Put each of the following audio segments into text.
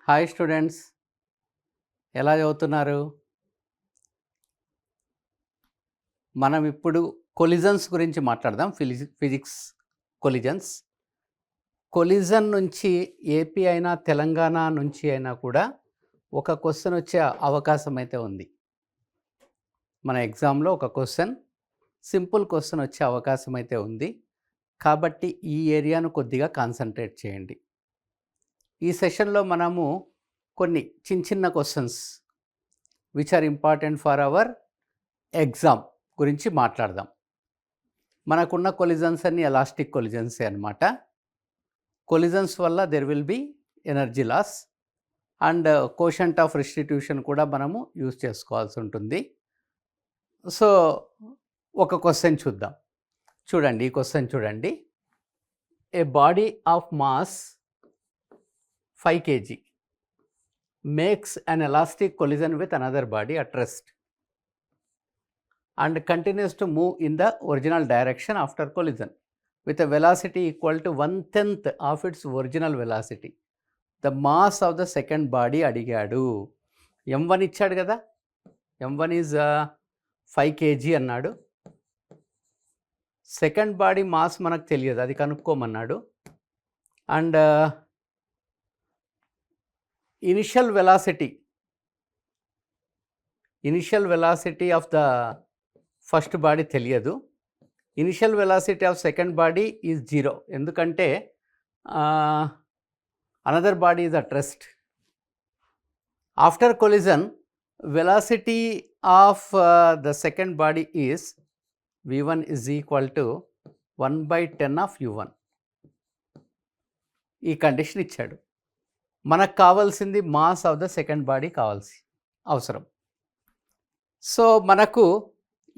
Hi students, ఎలా చదువుతున్నారు? మనం ఇప్పుడు కొలిజన్స్ గురించి మాట్లాడదాం. Physics collisions. కొలిజన్ నుంచి ఏపీ అయినా తెలంగాణ నుంచి అయినా కూడా ఒక క్వశ్చన్ వచ్చే అవకాశం అయితే ఉంది. మన ఎగ్జామ్లో ఒక క్వశ్చన్, సింపుల్ క్వశ్చన్ వచ్చే అవకాశం అయితే ఉంది. కాబట్టి ఈ ఏరియాను కొద్దిగా కాన్సన్ట్రేట్ చేయండి. ఈ సెషన్లో మనము కొన్ని చిన్న questions which are important for our exam గురించి మాట్లాడదాం. మనకున్న కొలిజన్స్ అన్ని ఎలాస్టిక్ కొలిజన్సే అనమాట. కొలిజన్స్ వల్ల there will be energy loss and quotient of restitution కూడా మనము యూజ్ చేసుకోవాల్సి ఉంటుంది. సో ఒక క్వశ్చన్ చూద్దాం. చూడండి, ఈ క్వశ్చన్ చూడండి. A body of mass 5 kg makes an elastic collision with another body at rest and continues to move in the original direction after collision with a velocity equal to 1/10 of its original velocity. The mass of the second body అడిగాడు. m1 ఇచ్చాడు కదా, m1 is 5 kg అన్నాడు. Second body mass మనకు తెలియదు, అది కనుక్కోమన్నాడు. And initial velocity of the first body తెలియదు. Initial velocity of second body is 0, ఎందుకంటే another body is at rest. After collision velocity of the second body is v1 is equal to 1/10 of u1. ఈ condition ఇచ్చాడు. మనకు కావాల్సింది mass of the second body అవసరం. So మనకు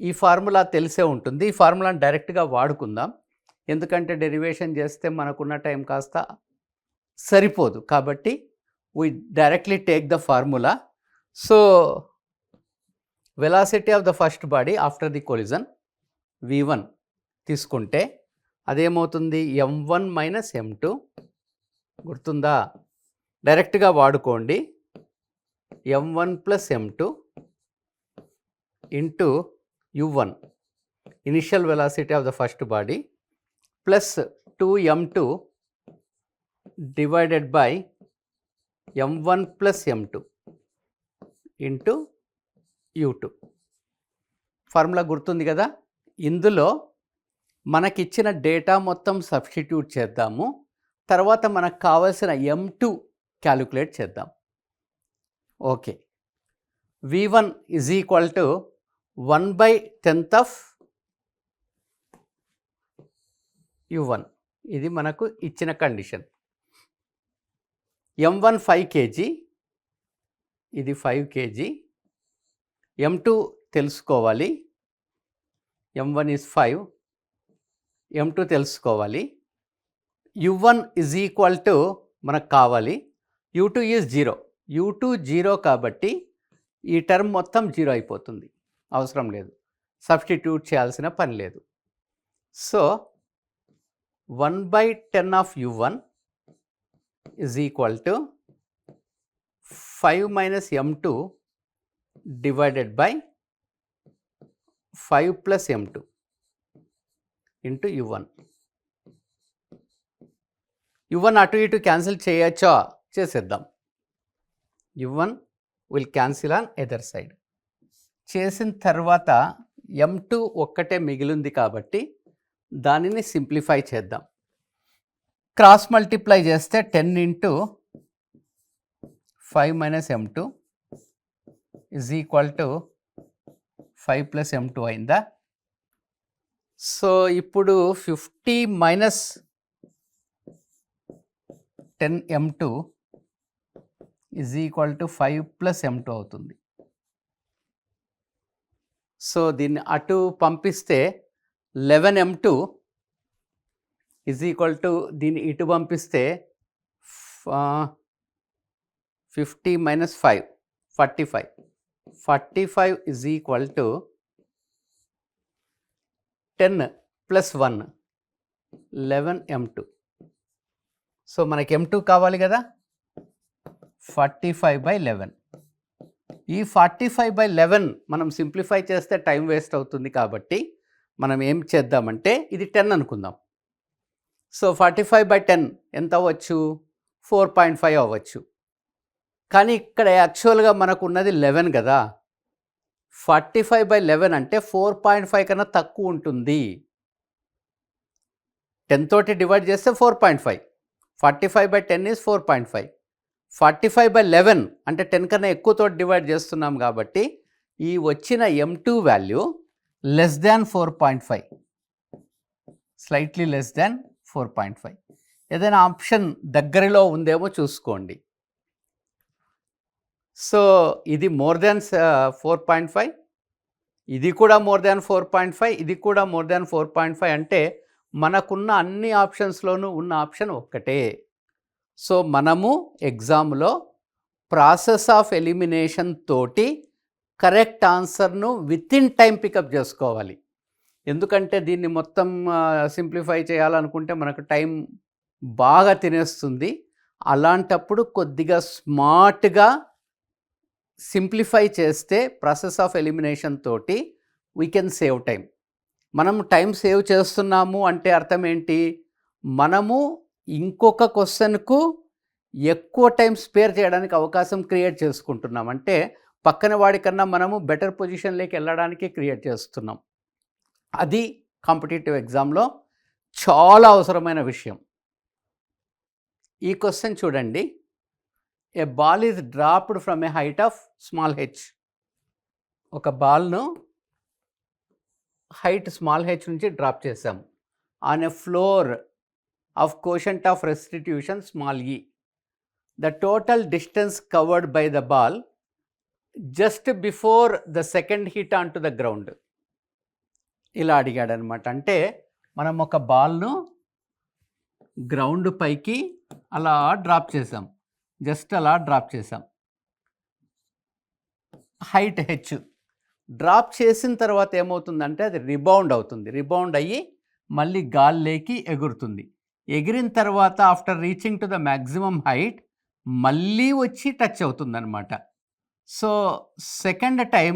ఈ formula తెలిసే ఉంటుంది. ఈ ఫార్ములాని డైరెక్ట్గా వాడుకుందాం, ఎందుకంటే డెరివేషన్ చేస్తే మనకున్న టైం కాస్త సరిపోదు. కాబట్టి we directly take the formula. So velocity of the first body after the collision v1 తీసుకుంటే అదేమవుతుంది, m1 మైనస్ m2. గుర్తుందా? డైరెక్ట్గా వాడుకోండి. m1 plus m2 into u1 initial velocity of the first body plus 2m2 divided by m1 plus m2 into u2. Formula గుర్తుంది కదా? ఇందులో మనకిచ్చిన data మొత్తం substitute చేద్దాము. తర్వాత మనకు కావాల్సిన m2 క్యాలిక్యులేట్ చేద్దాం. Okay, v1 is equal to 1/10 of u1. ఇది మనకు ఇచ్చిన కండిషన్. m1 5 kg, ఇది 5 kg. m2 తెలుసుకోవాలి, m1 ఈజ్ 5, m2 తెలుసుకోవాలి. u1 ఈజ్ ఈక్వల్ టు మనకు కావాలి, u2 ఈజ్ 0. u2 0 కాబట్టి ఈ టర్మ్ మొత్తం 0 అయిపోతుంది, అవసరం లేదు, సబ్స్టిట్యూట్ చేయాల్సిన పని లేదు. So 1/10 of u1 is equal to 5 minus m2 divided by 5 plus m2 into u1. u1 అటు ఇటు క్యాన్సిల్ చేయొచ్చా? చేసేద్దాం. u1 will cancel on either side. చేసిన తర్వాత m2 ఒక్కటే మిగిలింది కాబట్టి దానిని సింప్లిఫై చేద్దాం. క్రాస్ మల్టిప్లై చేస్తే 10 into 5 minus m2 is equal to 5 plus m2 అయిందా? సో ఇప్పుడు 50 minus 10 m2 is equal to 5 plus m2 అవుతుంది. సో దీన్ని అటు పంపిస్తే 11 m2 ఈజ్ ఈక్వల్ టు దీన్ని ఇటు పంపిస్తే 50 minus 5 45. 45 is equal to 10 plus 1 11 m2. So మనకి m2 కావాలి కదా, 45/11. ఈ 45/11 మనం సింప్లిఫై చేస్తే టైం వేస్ట్ అవుతుంది కాబట్టి మనం ఏం చేద్దామంటే ఇది 10 అనుకుందాం. సో 45/10 ఎంత అవ్వచ్చు? 4.5 అవ్వచ్చు. కానీ ఇక్కడ యాక్చువల్గా మనకు ఉన్నది 11 కదా. 45/11 అంటే 4.5 కన్నా తక్కువ ఉంటుంది. 10 తోటి డివైడ్ చేస్తే 4.5. 45/10 ఈజ్ 4.5. 45/11 అంటే 10 కన్నా ఎక్కువతో డివైడ్ చేస్తున్నాం కాబట్టి ఈ వచ్చిన M2 value less than 4.5, slightly less than 4.5. ఏదైనా ఆప్షన్ దగ్గరలో ఉందేమో చూసుకోండి. సో ఇది మోర్ దాన్ 4.5, ఇది కూడా మోర్ దాన్ 4.5, ఇది కూడా మోర్ దాన్ 4.5 అంటే మనకున్న అన్ని ఆప్షన్స్లోనూ ఉన్న ఆప్షన్ ఒక్కటే. సో మనము ఎగ్జామ్లో ప్రాసెస్ ఆఫ్ ఎలిమినేషన్ తోటి కరెక్ట్ ఆన్సర్ను విత్ ఇన్ టైం పికప్ చేసుకోవాలి. ఎందుకంటే దీన్ని మొత్తం సింప్లిఫై చేయాలనుకుంటే మనకు టైం బాగా తినేస్తుంది. అలాంటప్పుడు కొద్దిగా స్మార్ట్గా సింప్లిఫై చేస్తే ప్రాసెస్ ఆఫ్ ఎలిమినేషన్ తోటి వీ కెన్ సేవ్ టైం. మనం టైం సేవ్ చేస్తున్నాము అంటే అర్థం ఏంటి? మనము ఇంకొక క్వశ్చన్కు ఎక్కువ టైం స్పేర్ చేయడానికి అవకాశం క్రియేట్ చేసుకుంటున్నాం. అంటే పక్కన వాడికన్నా మనము బెటర్ పొజిషన్లోకి వెళ్ళడానికి క్రియేట్ చేస్తున్నాం. అది కాంపిటేటివ్ ఎగ్జామ్లో చాలా అవసరమైన విషయం. ఈ క్వశ్చన్ చూడండి. A ball is dropped from a height of small h. ఒక బాల్ను హైట్ స్మాల్ హెచ్ నుంచి డ్రాప్ చేసాం on a floor of quotient of restitution small e. The total distance covered by the ball just before the second hit onto the ground. ఇలా అడిగాడు అనమాట. అంటే మనం ఒక బాల్ను గ్రౌండ్ పైకి అలా డ్రాప్ చేసాం, జస్ట్ అలా డ్రాప్ చేసాం. హైట్ హెచ్ డ్రాప్ చేసిన తర్వాత ఏమవుతుందంటే అది రిబౌండ్ అవుతుంది. రిబౌండ్ అయ్యి మళ్ళీ గాల్లోకి ఎగురుతుంది. ఎగిరిన తర్వాత after reaching to the maximum height మళ్ళీ వచ్చి టచ్ అవుతుందన్నమాట. So second time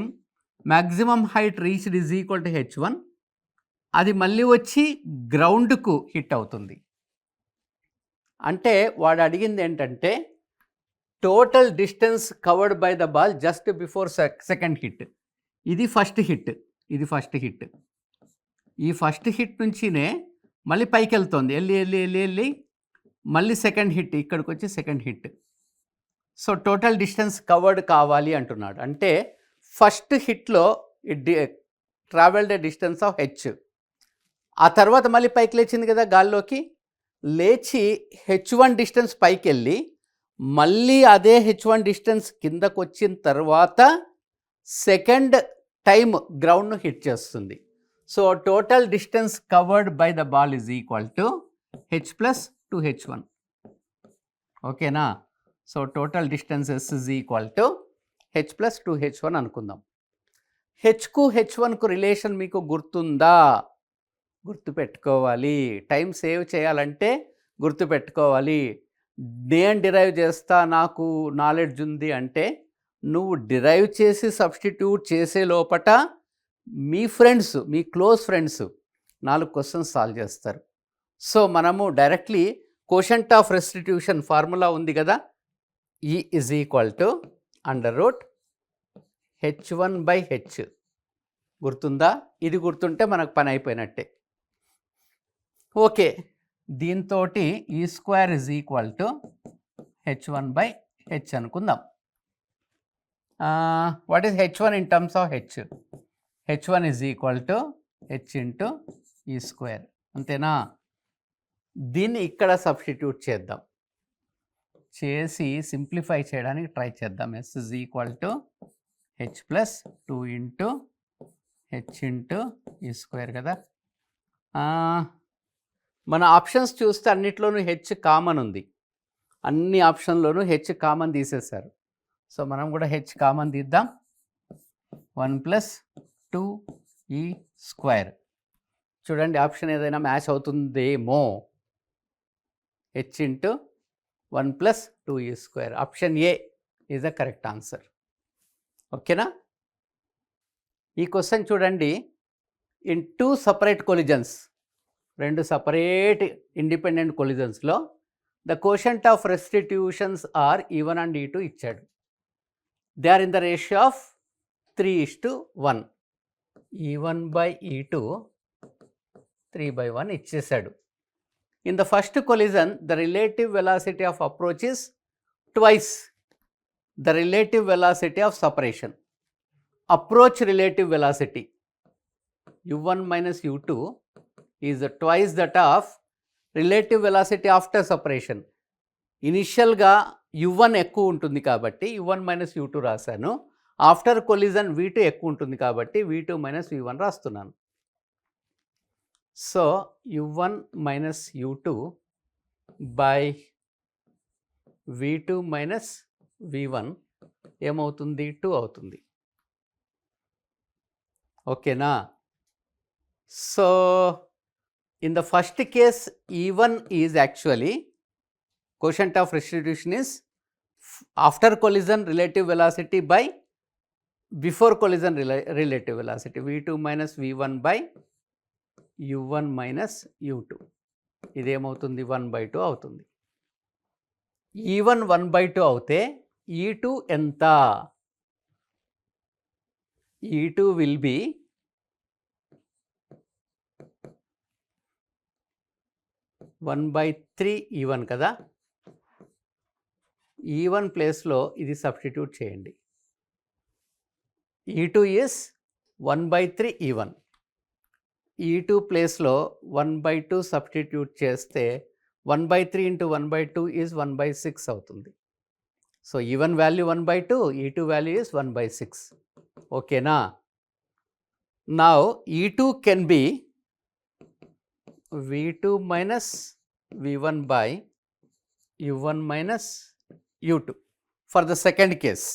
maximum height reached is equal to H1. అది మళ్ళీ వచ్చి గ్రౌండ్కు హిట్ అవుతుంది. అంటే వాడు అడిగింది ఏంటంటే total distance covered by the ball just before second hit. ఇది ఫస్ట్ హిట్, ఇది ఫస్ట్ హిట్. ఈ ఫస్ట్ హిట్ నుంచినే మళ్ళీ పైకి వెళ్తుంది, వెళ్ళి వెళ్ళి వెళ్ళి వెళ్ళి మళ్ళీ సెకండ్ హిట్, ఇక్కడికి వచ్చి second hit. So total distance covered కావాలి అంటున్నాడు. అంటే ఫస్ట్ హిట్లో ట్రావెల్డ్ డిస్టెన్స్ ఆఫ్ హెచ్. ఆ తర్వాత మళ్ళీ పైకి లేచింది కదా గాల్లోకి, లేచి H1 డిస్టెన్స్ పైకి వెళ్ళి మళ్ళీ అదే H1 డిస్టెన్స్ కిందకు వచ్చిన తర్వాత సెకండ్ టైం గ్రౌండ్ను హిట్ చేస్తుంది. So total distance covered by the ball is equal to H plus 2H1. ఓకేనా? So total distance S is equal to H plus 2H1 అనుకుందాం. హెచ్కు H1కు రిలేషన్ మీకు గుర్తుందా? గుర్తుపెట్టుకోవాలి. టైం సేవ్ చేయాలంటే గుర్తుపెట్టుకోవాలి. నేను డిరైవ్ చేస్తా, నాకు నాలెడ్జ్ ఉంది అంటే నువ్వు డిరైవ్ చేసి సబ్స్టిట్యూట్ చేసే లోపట మీ ఫ్రెండ్స్, మీ క్లోజ్ ఫ్రెండ్స్ 4 క్వశ్చన్స్ సాల్వ్ చేస్తారు. సో మనము directly quotient of restitution formula ఉంది కదా, E is equal to √H1/H. గుర్తుందా? ఇది గుర్తుంటే మనకు పని అయిపోయినట్టే. ఓకే, దీంతో E² is equal to H1/H అనుకుందాం. What is H1 in terms of H? H1 is equal to H into E². అంతేనా? దీన్ని ఇక్కడ సబ్స్టిట్యూట్ చేద్దాం, చేసి సింప్లిఫై చేయడానికి ట్రై చేద్దాం. S is equal to H plus 2 into H into E² కదా. మన ఆప్షన్స్ చూస్తే అన్నిట్లోనూ H కామన్ ఉంది. అన్ని ఆప్షన్లోనూ H కామన్ తీసేశారు. సో మనం కూడా H కామన్ తీద్దాం. 1 ప్లస్ 2E². చూడండి ఆప్షన్ ఏదైనా మ్యాచ్ అవుతుందేమో. H into 1 plus 2e square. Option A is the correct answer. ఓకేనా? ఈ క్వశ్చన్ చూడండి. In 2 separate collisions, 2 separate independent collisions లో the quotient of restitutions are E1 and E2 ఇచ్చాడు. They are in the ratio of 3:1. E1 by E2 3/1 ఇచ్చేసాడు. In the first collision, the relative velocity of approach is twice the relative velocity of separation. Approach relative velocity u1 minus u2 is twice that of relative velocity after separation. ఇనిషియల్గా u1 ఎక్కువ ఉంటుంది కాబట్టి u1 minus u2 రాశాను. After collision v2 ఎక్కువ ఉంటుంది కాబట్టి v2 minus v1 రాస్తున్నాను. So u1 minus u2 by v2 minus v1 ఏమవుతుంది? 2 అవుతుంది. ఓకేనా? So in the first case E1 is actually quotient of restitution is after collision relative velocity by before collision relative velocity, v2 minus v1 by u1 minus u2. ఇదేమవుతుంది? 1/2 అవుతుంది. E1 1/2 అవుతే E2 ఎంత? E2 will be (1/3) E1 కదా. E1 ప్లేస్లో ఇది substitute చేయండి. E2 is 1/3 E1. E2 ప్లేస్లో 1/2 substitute చేస్తే 1/3 into 1/2 is 1/6 అవుతుంది. So E1 value 1/2, E2 value is 1/6. ఓకేనా? Now E2 can be v2 minus v1 by u1 minus u2 for the second case.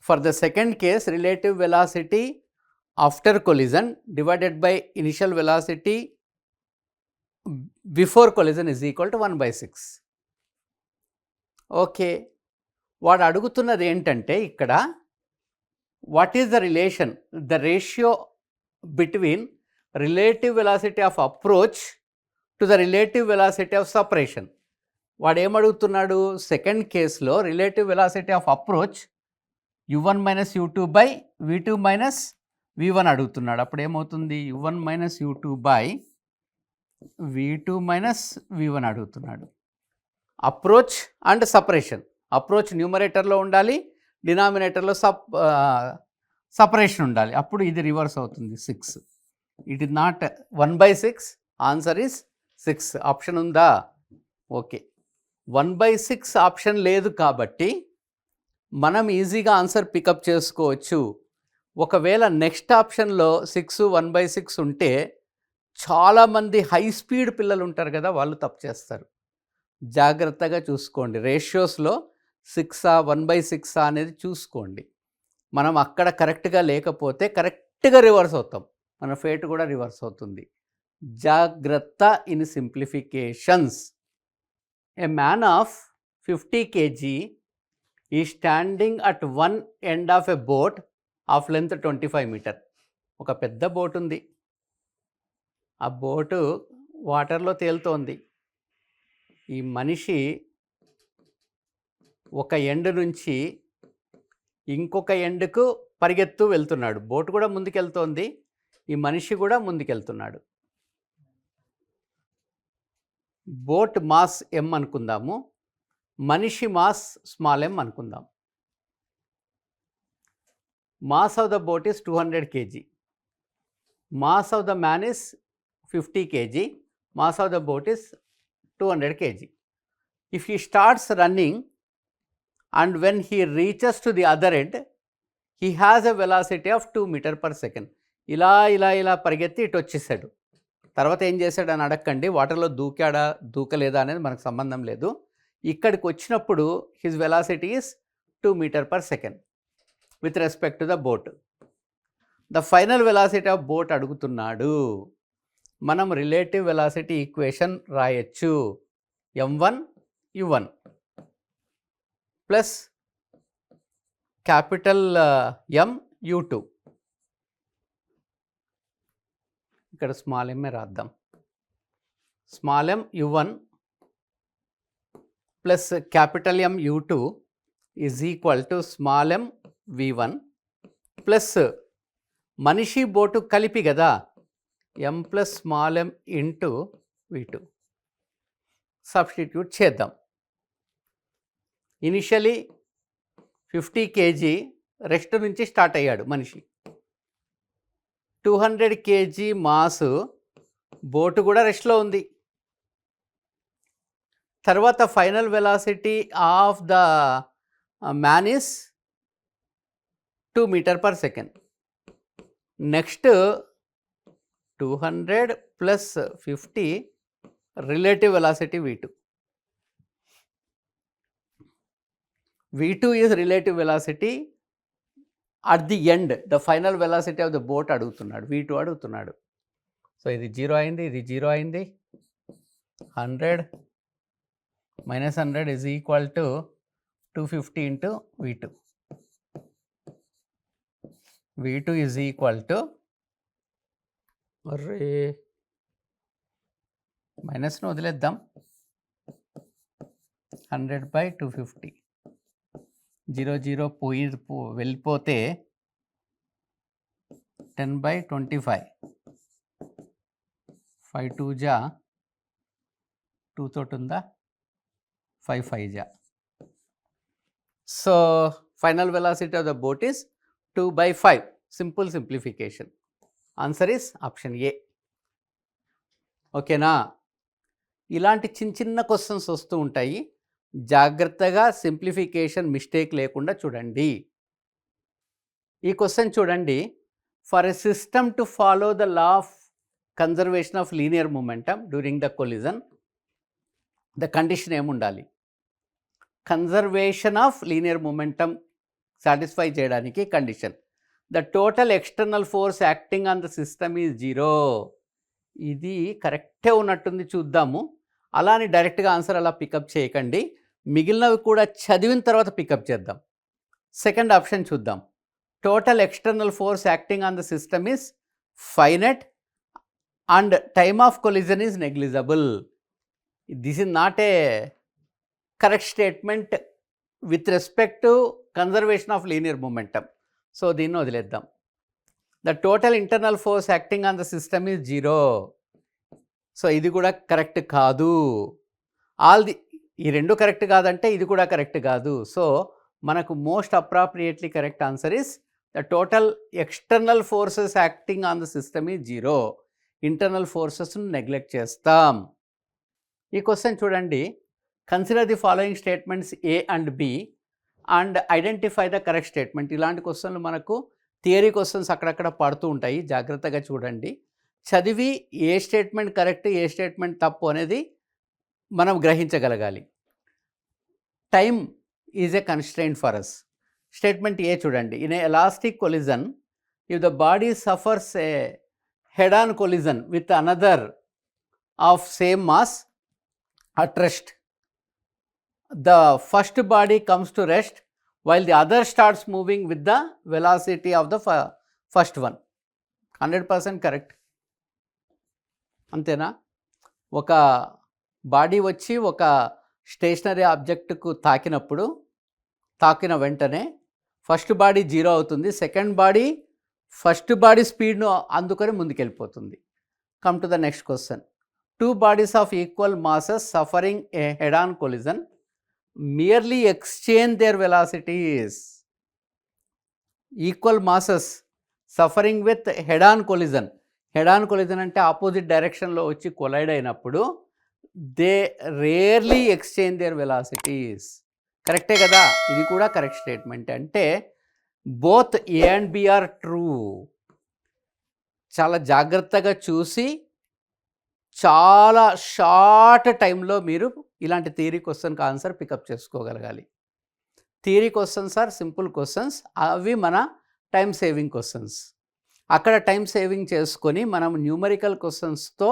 For the second case, relative velocity after collision divided by initial velocity before collision is equal to 1/6. Okay, వాడు అడుగుతున్నది ఏంటంటే ఇక్కడ what is the relation, the ratio between relative velocity of approach to the relative velocity of separation. వాడు ఏమడుగుతున్నాడు? Second కేసులో relative velocity of approach u1 minus u2 by v2 minus v1 అడుగుతున్నాడు. అప్పుడు ఏమవుతుంది? u1 minus u2 by v2 minus v1 అడుగుతున్నాడు. Approach and separation. Approach న్యూమరేటర్లో ఉండాలి, డినామినేటర్లో separation ఉండాలి. అప్పుడు ఇది రివర్స్ అవుతుంది 6. It is not 1/6. Answer is 6. Option ఉందా? ఓకే, 1/6 ఆప్షన్ లేదు కాబట్టి మనం ఈజీగా ఆన్సర్ పికప్ చేసుకోవచ్చు. ఒకవేళ నెక్స్ట్ ఆప్షన్లో 6 1/6 ఉంటే చాలామంది హై స్పీడ్ పిల్లలు ఉంటారు కదా, వాళ్ళు తప్పు చేస్తారు. జాగ్రత్తగా చూసుకోండి. రేషియోస్లో 6 1/6 అనేది చూసుకోండి. మనం అక్కడ కరెక్ట్గా లేకపోతే కరెక్ట్గా రివర్స్ అవుతాం. మన ఫేట్ కూడా రివర్స్ అవుతుంది. జాగ్రత్త in simplifications. A man of 50 kg ఈ standing at one end of a boat of length 25 metre. ఒక పెద్ద బోట్ ఉంది. ఆ బోటు వాటర్లో తేలుతోంది. ఈ మనిషి ఒక ఎండ్ నుంచి ఇంకొక ఎండ్కు పరిగెత్తు వెళ్తున్నాడు. బోట్ కూడా ముందుకెళ్తోంది, ఈ మనిషి కూడా ముందుకెళ్తున్నాడు. బోట్ మాస్ m అనుకుందాము, మనిషి మాస్ స్మాల్ m అనుకుందాం. Mass of the boat is 200 kg. Mass of the man is 50 kg. Mass of the boat is 200 kg. If he starts running and when he reaches to the other end, he has a velocity of 2 meter per second. ఇలా ఇలా ఇలా పరిగెత్తి ఇటు వచ్చేసాడు. తర్వాత ఏం చేశాడు అని అడగండి. వాటర్లో దూకాడా దూకలేదా అనేది మనకు సంబంధం లేదు. ఇక్కడికి వచ్చినప్పుడు his velocity is 2 meter per second with respect to the boat. The final velocity of boat అడుగుతున్నాడు. మనం రిలేటివ్ వెలాసిటీ ఈక్వేషన్ రాయొచ్చు. m1 u1 plus capital M u2. ఇక్కడ స్మాల్ m రాద్దాం. Small m u1 plus capital M u2 is equal to small m v1 plus మనిషి boat కలిపి కదా m plus small m into v2. Substitute చేద్దాం. Initially 50 kg rest నుంచి start అయ్యాడు మనిషి. 200 kg mass boat కూడా రెస్ట్లో ఉంది. తర్వాత final velocity of the man is 2 m/s. Next 200 plus 50 relative velocity v2. v2 is relative velocity at the end, the final velocity of the boat అడుగుతున్నాడు, v2 అడుగుతున్నాడు. So ఇది 0 అయింది, ఇది 0 అయింది. 100 minus 100 is equal to 250 into v2. v2 is equal to మైనస్ను వదిలేద్దాం. 100/250. 0 0 వెళ్ళిపోతే 10/25. 5 2 జా 2 తోటి ఉందా, 5 5 జా. So final velocity of the boat is 2/5. Simple simplification. Answer is option A. ఓకేనా? ఇలాంటి చిన్న చిన్న క్వశ్చన్స్ వస్తూ ఉంటాయి. జాగ్రత్తగా సింప్లిఫికేషన్ మిస్టేక్ లేకుండా చూడండి. ఈ క్వశ్చన్ చూడండి. For a system to follow the law of conservation of linear momentum during the collision, the condition ఏముండాలి? Conservation of linear momentum satisfy చేయడానికి condition, the total external force acting on the system is 0. ఇది కరెక్టే ఉన్నట్టుంది, చూద్దాము. అలా అని డైరెక్ట్గా answer అలా పికప్ చేయకండి. మిగిలినవి కూడా చదివిన తర్వాత పికప్ చేద్దాం. సెకండ్ ఆప్షన్ చూద్దాం. Total external force acting on the system is finite and time of collision is negligible. This is not a correct statement with respect to conservation of linear momentum. So దీన్ని వదిలేద్దాం. The total internal force acting on the system is 0. So ఇది కూడా correct కాదు. ఈ రెండు correct కాదంటే ఇది కూడా కరెక్ట్ కాదు. సో మనకు most appropriately correct answer is the total external forces acting on the system is 0. Internal ఫోర్సెస్ను నెగ్లెక్ట్ చేస్తాం. ఈ క్వశ్చన్ చూడండి. Consider the following statements A and B and identify the correct statement. ఇలాంటి క్వశ్చన్లు మనకు theory questions అక్కడక్కడ పడుతూ ఉంటాయి. జాగ్రత్తగా చూడండి. చదివి ఏ స్టేట్మెంట్ కరెక్ట్, ఏ స్టేట్మెంట్ తప్పు అనేది మనం గ్రహించగలగాలి. Time is a constraint for us. Statement A చూడండి. In a elastic collision, if the body suffers a head on collision with another of same mass at rest, the first body comes to rest while the other starts moving with the velocity of the first one. 100% correct. అంతేనా? ఒక body వచ్చి ఒక stationery ఆబ్జెక్టుకు తాకిన వెంటనే first body 0 అవుతుంది. Second body first body స్పీడ్ను అందుకొని ముందుకెళ్ళిపోతుంది. Come to the next question. 2 bodies of equal masses suffering a head on collision merely exchange their velocities. Equal masses suffering with head on collision. Head on collision అంటే opposite డైరెక్షన్లో వచ్చి collide అయినప్పుడు they rarely exchange their velocities. కరెక్టే కదా? ఇది కూడా correct statement. అంటే both A and B are true. చాలా జాగ్రత్తగా చూసి చాలా షార్ట్ టైంలో మీరు ఇలాంటి థియరీ క్వశ్చన్కి ఆన్సర్ పికప్ చేసుకోగలగాలి. Theory questions are simple questions. అవి మన టైం సేవింగ్ క్వశ్చన్స్. అక్కడ టైం సేవింగ్ చేసుకొని మనం న్యూమరికల్ క్వశ్చన్స్తో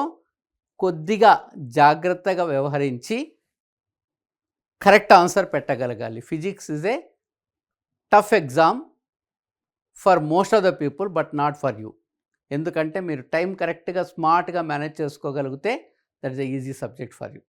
కొద్దిగా జాగ్రత్తగా వ్యవహరించి కరెక్ట్ ఆన్సర్ పెట్టగలగాలి. Physics is a tough exam for most of the people but not for you. ఎందుకంటే మీరు టైం కరెక్ట్‌గా స్మార్ట్‌గా మేనేజ్ చేసుకోగలిగితే that is a easy subject for you.